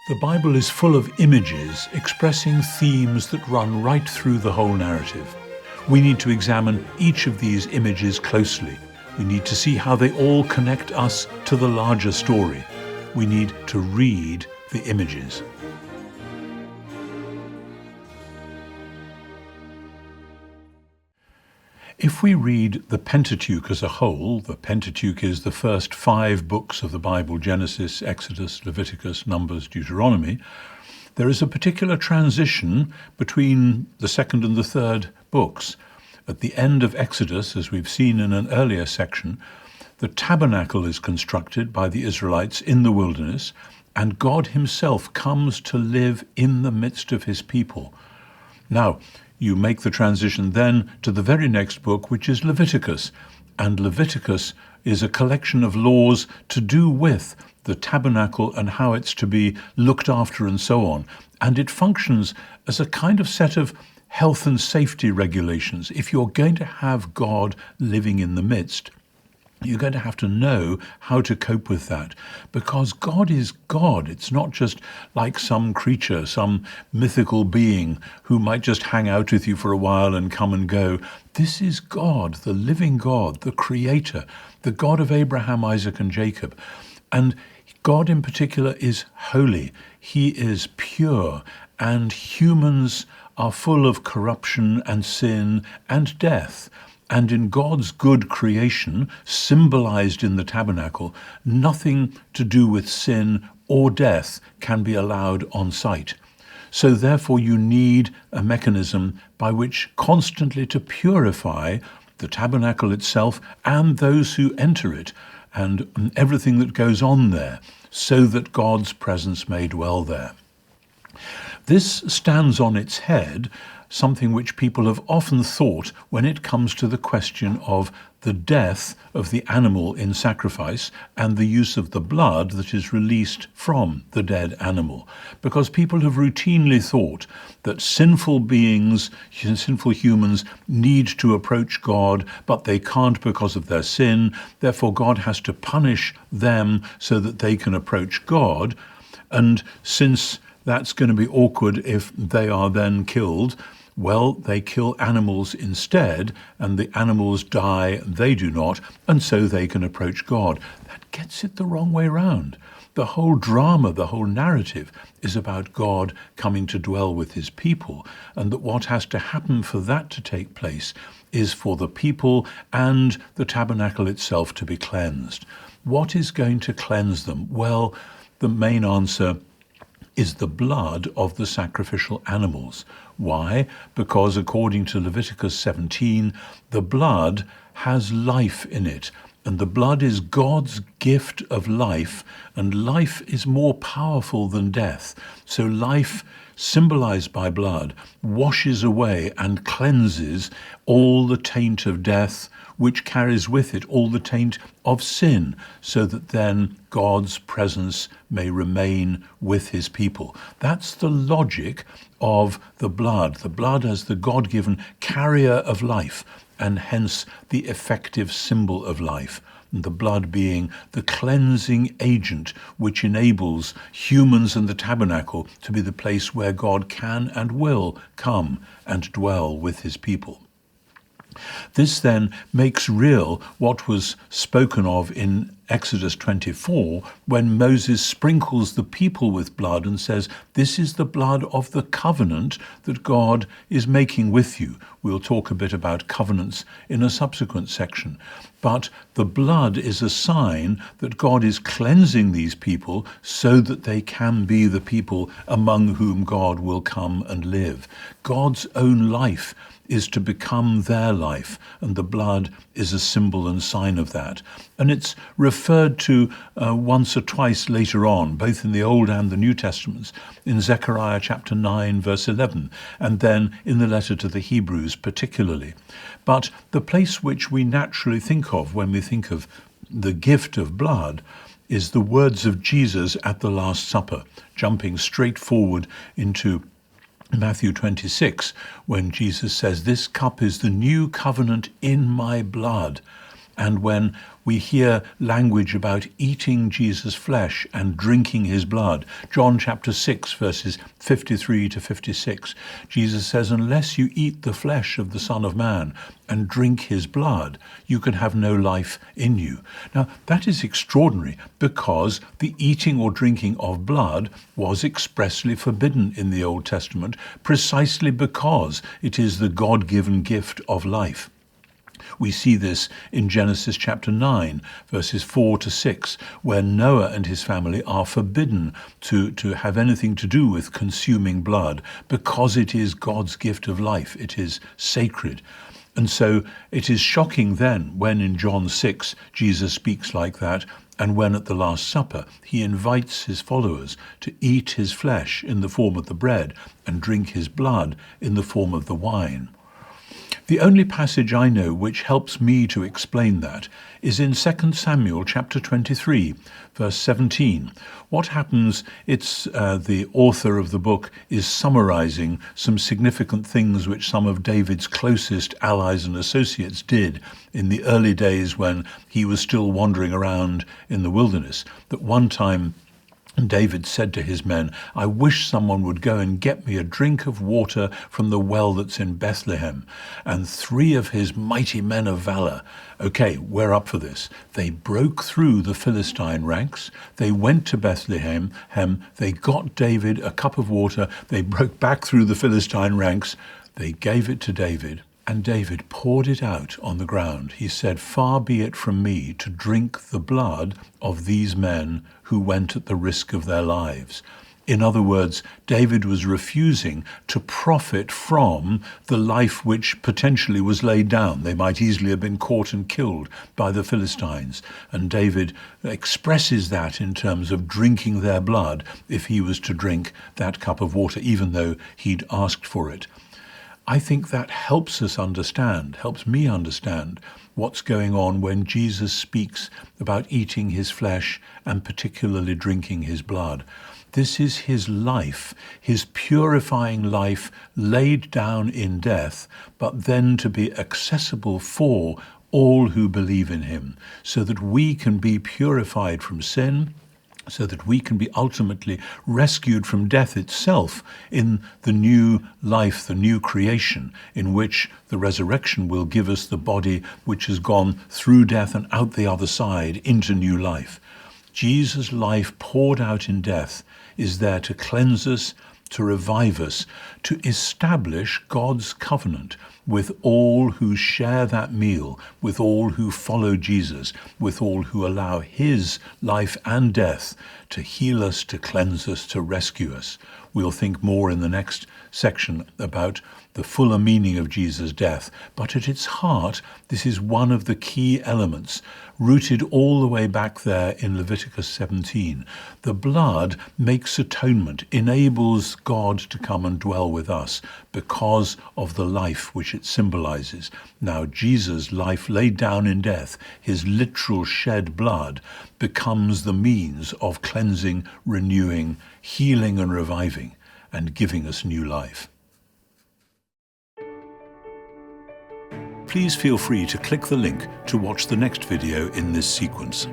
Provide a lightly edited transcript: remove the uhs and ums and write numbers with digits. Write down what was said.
The Bible is full of images expressing themes that run right through the whole narrative. We need to examine each of these images closely. We need to see how they all connect us to the larger story. We need to read the images. If we read the Pentateuch as a whole, the Pentateuch is the first 5 books of the Bible: Genesis, Exodus, Leviticus, Numbers, Deuteronomy. There is a particular transition between the second and the third books. At the end of Exodus, as we've seen in an earlier section, the tabernacle is constructed by the Israelites in the wilderness, and God himself comes to live in the midst of his people. Now, you make the transition then to the very next book, which is Leviticus. And Leviticus is a collection of laws to do with the tabernacle and how it's to be looked after and so on. And it functions as a kind of set of health and safety regulations. If you're going to have God living in the midst, you're going to have to know how to cope with that, because God is God. It's not just like some creature, some mythical being who might just hang out with you for a while and come and go. This is God, the living God, the creator, the God of Abraham, Isaac, and Jacob. And God in particular is holy. He is pure, and humans are full of corruption and sin and death. And in God's good creation, symbolized in the tabernacle, nothing to do with sin or death can be allowed on site. So therefore you need a mechanism by which constantly to purify the tabernacle itself and those who enter it and everything that goes on there, so that God's presence may dwell there. This stands on its head something which people have often thought when it comes to the question of the death of the animal in sacrifice and the use of the blood that is released from the dead animal. Because people have routinely thought that sinful beings, sinful humans, need to approach God, but they can't because of their sin. Therefore, God has to punish them so that they can approach God. And since that's going to be awkward if they are then killed, well, they kill animals instead, and the animals die, they do not, and so they can approach God. That gets it the wrong way round. The whole drama, the whole narrative is about God coming to dwell with his people, and that what has to happen for that to take place is for the people and the tabernacle itself to be cleansed. What is going to cleanse them? Well, the main answer is the blood of the sacrificial animals. Why? Because according to Leviticus 17, the blood has life in it, and the blood is God's gift of life, and life is more powerful than death. So life, symbolized by blood, washes away and cleanses all the taint of death, which carries with it all the taint of sin, so that then God's presence may remain with his people. That's the logic of the blood as the God-given carrier of life, and hence the effective symbol of life. And the blood being the cleansing agent which enables humans and the tabernacle to be the place where God can and will come and dwell with his people. This then makes real what was spoken of in Exodus 24, when Moses sprinkles the people with blood and says, "This is the blood of the covenant that God is making with you." We'll talk a bit about covenants in a subsequent section. But the blood is a sign that God is cleansing these people so that they can be the people among whom God will come and live. God's own life is to become their life, and the blood is a symbol and sign of that. And it's referred to once or twice later on, both in the Old and the New Testaments, in Zechariah chapter 9, verse 11, and then in the letter to the Hebrews particularly. But the place which we naturally think of when we think of the gift of blood is the words of Jesus at the Last Supper, jumping straight forward into Matthew 26, when Jesus says, "This cup is the new covenant in my blood." and when we hear language about eating Jesus' flesh and drinking his blood. John chapter 6, verses 53 to 56, Jesus says, unless you eat the flesh of the Son of Man and drink his blood, you can have no life in you. Now, that is extraordinary because the eating or drinking of blood was expressly forbidden in the Old Testament, precisely because it is the God-given gift of life. We see this in Genesis chapter 9, verses 4 to 6, where Noah and his family are forbidden to have anything to do with consuming blood because it is God's gift of life. It is sacred. And so it is shocking then when in John 6 Jesus speaks like that, and when at the Last Supper he invites his followers to eat his flesh in the form of the bread and drink his blood in the form of the wine. The only passage I know which helps me to explain that is in 2 Samuel chapter 23, verse 17. What happens, the author of the book is summarizing some significant things which some of David's closest allies and associates did in the early days when he was still wandering around in the wilderness. That one time David said to his men, I wish someone would go and get me a drink of water from the well that's in Bethlehem. And 3 of his mighty men of valor, okay, we're up for this. They broke through the Philistine ranks. They went to Bethlehem. They got David a cup of water. They broke back through the Philistine ranks. They gave it to David. And David poured it out on the ground. He said, far be it from me to drink the blood of these men who went at the risk of their lives. In other words, David was refusing to profit from the life which potentially was laid down. They might easily have been caught and killed by the Philistines. And David expresses that in terms of drinking their blood if he was to drink that cup of water, even though he'd asked for it. I think that helps me understand what's going on when Jesus speaks about eating his flesh and particularly drinking his blood. This is his life, his purifying life laid down in death, but then to be accessible for all who believe in him, so that we can be purified from sin, so that we can be ultimately rescued from death itself in the new life, the new creation, in which the resurrection will give us the body which has gone through death and out the other side into new life. Jesus' life poured out in death is there to cleanse us, to revive us, to establish God's covenant with all who share that meal, with all who follow Jesus, with all who allow his life and death to heal us, to cleanse us, to rescue us. We'll think more in the next section about the fuller meaning of Jesus' death, but at its heart, this is one of the key elements, rooted all the way back there in Leviticus 17. The blood makes atonement, enables God to come and dwell with us because of the life which it symbolizes. Now, Jesus' life laid down in death, his literal shed blood, becomes the means of cleansing, renewing, healing and reviving, and giving us new life. Please feel free to click the link to watch the next video in this sequence.